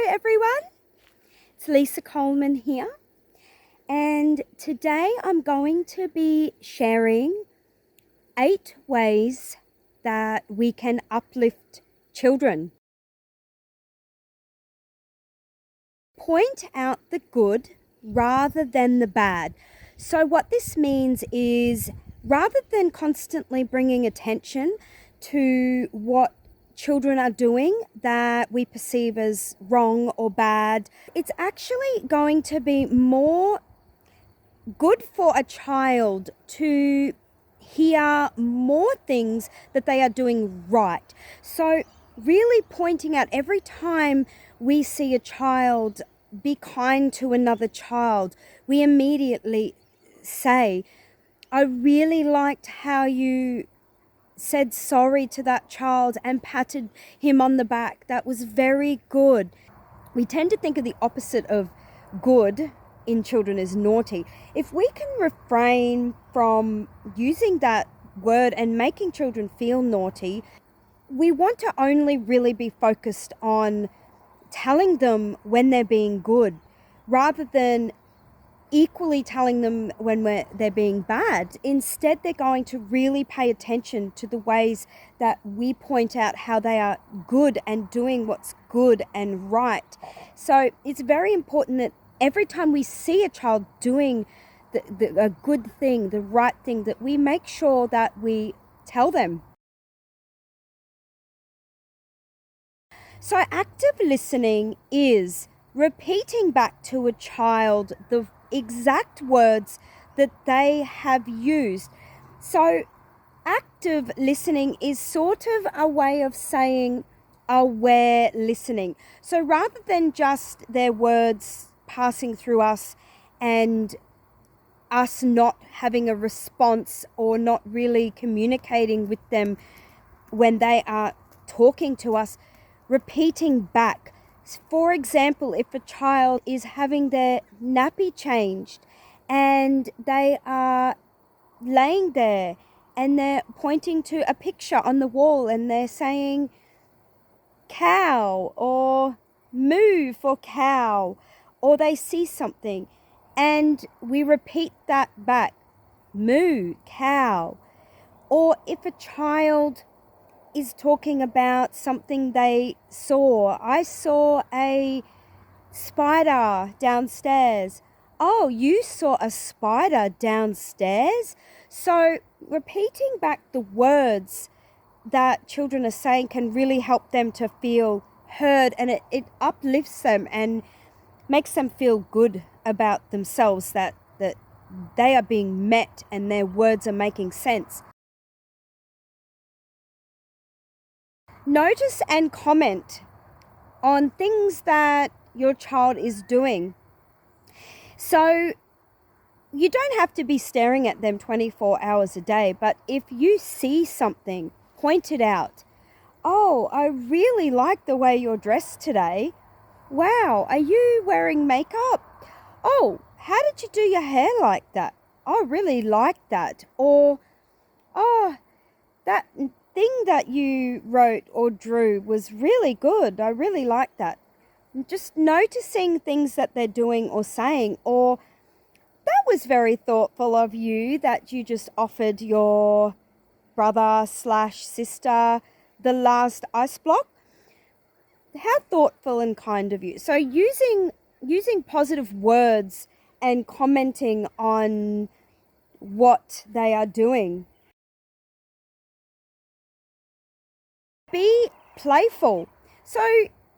Hello everyone, it's Leisa Coleman here, and today I'm going to be sharing 8 ways that we can uplift children. Point out the good rather than the bad. So what this means is, rather than constantly bringing attention to what children are doing that we perceive as wrong or bad, it's actually going to be more good for a child to hear more things that they are doing right. So really pointing out every time we see a child be kind to another child, we immediately say, I really liked how you said sorry to that child and patted him on the back. That was very good. We tend to think of the opposite of good in children as naughty. If we can refrain from using that word and making children feel naughty, we want to only really be focused on telling them when they're being good, rather than equally telling them when they're being bad. Instead, they're going to really pay attention to the ways that we point out how they are good and doing what's good and right. So it's very important that every time we see a child doing a good thing, the right thing, that we make sure that we tell them. So active listening is repeating back to a child the exact words that they have used. So active listening is sort of a way of saying aware listening. So rather than just their words passing through us and us not having a response or not really communicating with them when they are talking to us, repeating back. For example, if a child is having their nappy changed and they are laying there and they're pointing to a picture on the wall and they're saying cow or moo for cow, or they see something and we repeat that back, moo, cow. Or if a child is talking about something they saw. I saw a spider downstairs. Oh, you saw a spider downstairs? So repeating back the words that children are saying can really help them to feel heard, and it uplifts them and makes them feel good about themselves, that they are being met and their words are making sense. Notice and comment on things that your child is doing. So you don't have to be staring at them 24 hours a day, but if you see something, point it out. Oh, I really like the way you're dressed today. Wow, are you wearing makeup? Oh, how did you do your hair like that? I really like that. Or, oh, that thing that you wrote or drew was really good. I really like that. Just noticing things that they're doing or saying, or that was very thoughtful of you that you just offered your brother/sister the last ice block. How thoughtful and kind of you. So using positive words and commenting on what they are doing. Be playful. So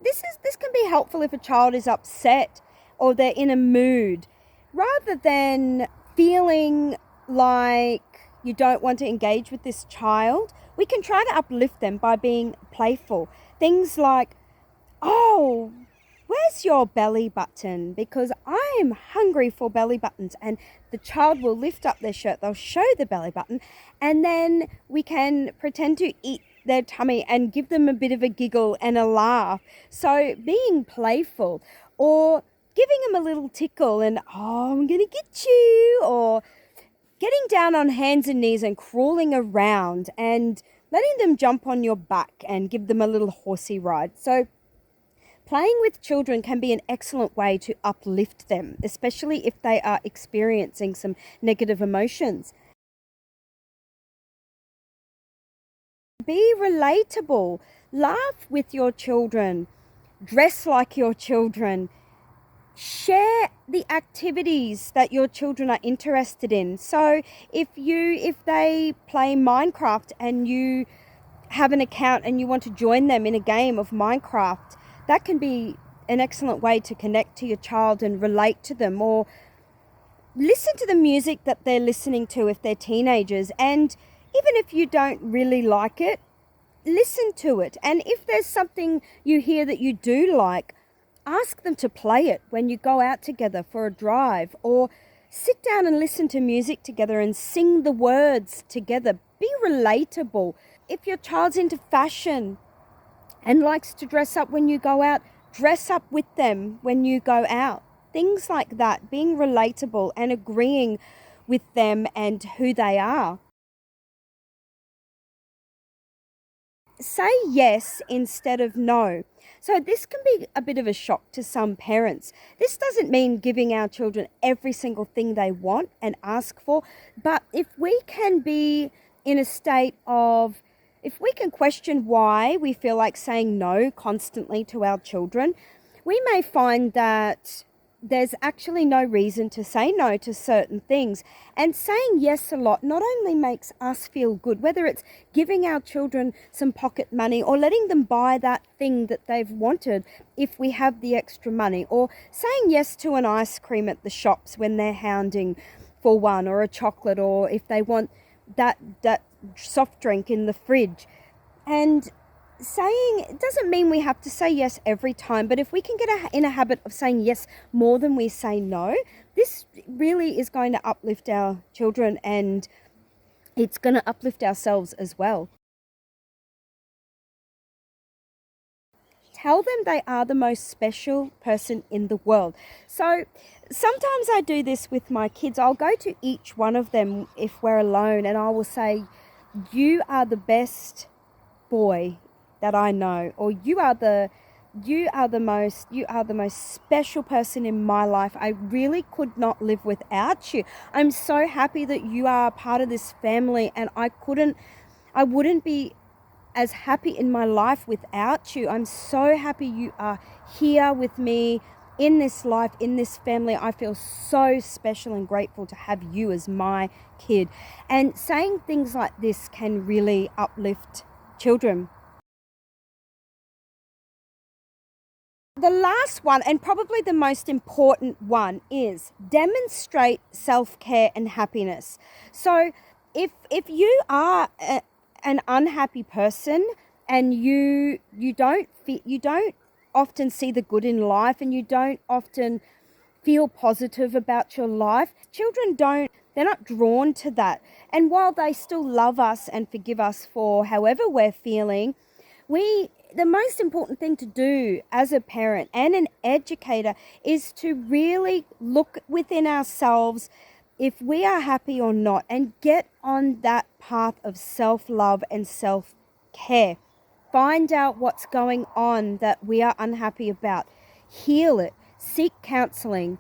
this can be helpful if a child is upset or they're in a mood. Rather than feeling like you don't want to engage with this child, we can try to uplift them by being playful. Things like, oh, where's your belly button? Because I'm hungry for belly buttons. And the child will lift up their shirt, they'll show the belly button, and then we can pretend to eat their tummy and give them a bit of a giggle and a laugh. So being playful, or giving them a little tickle and, oh, I'm going to get you, or getting down on hands and knees and crawling around and letting them jump on your back and give them a little horsey ride. So Playing with children can be an excellent way to uplift them, especially if they are experiencing some negative emotions. Be relatable. Laugh with your children. Dress like your children. Share the activities that your children are interested in. So if they play Minecraft and you have an account and you want to join them in a game of Minecraft, that can be an excellent way to connect to your child and relate to them. Or listen to the music that they're listening to if they're teenagers, and even if you don't really like it, listen to it. And if there's something you hear that you do like, ask them to play it when you go out together for a drive, or sit down and listen to music together and sing the words together. Be relatable. If your child's into fashion and likes to dress up when you go out, dress up with them when you go out. Things like that, being relatable and agreeing with them and who they are. Say yes instead of no. So this can be a bit of a shock to some parents. This doesn't mean giving our children every single thing they want and ask for, but if we can be in a state of, if we can question why we feel like saying no constantly to our children, we may find that there's actually no reason to say no to certain things. And saying yes a lot not only makes us feel good, whether it's giving our children some pocket money or letting them buy that thing that they've wanted if we have the extra money, or saying yes to an ice cream at the shops when they're hounding for one, or a chocolate, or if they want that soft drink in the fridge. And saying, it doesn't mean we have to say yes every time, but if we can get in a habit of saying yes more than we say no, this really is going to uplift our children, and it's going to uplift ourselves as well. Tell them they are the most special person in the world. So sometimes I do this with my kids. I'll go to each one of them if we're alone, and I will say, you are the best boy that I know, or you are the most special person in my life. I really could not live without you. I'm so happy that you are part of this family, and I wouldn't be as happy in my life without you. I'm so happy you are here with me in this life, in this family. I feel so special and grateful to have you as my kid. And saying things like this can really uplift children. The last one, and probably the most important one, is demonstrate self-care and happiness. So if you are an unhappy person, and you don't often see the good in life, and you don't often feel positive about your life, they're not drawn to that. And while they still love us and forgive us for however we're feeling, the most important thing to do as a parent and an educator is to really look within ourselves if we are happy or not, and get on that path of self-love and self-care. Find out what's going on that we are unhappy about. Heal it. Seek counseling.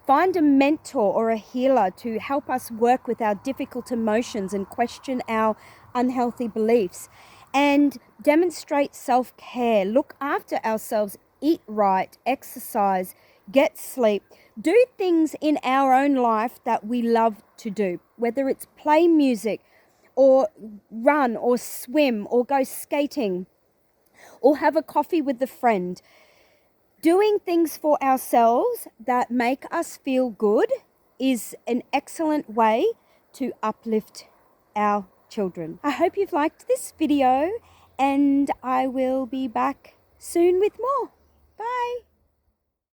Find a mentor or a healer to help us work with our difficult emotions and question our unhealthy beliefs. And demonstrate self-care. Look after ourselves. Eat right. Exercise. Get sleep. Do things in our own life that we love to do, whether it's play music or run or swim or go skating or have a coffee with a friend. Doing things for ourselves that make us feel good is an excellent way to uplift our children. I hope you've liked this video, and I will be back soon with more. Bye.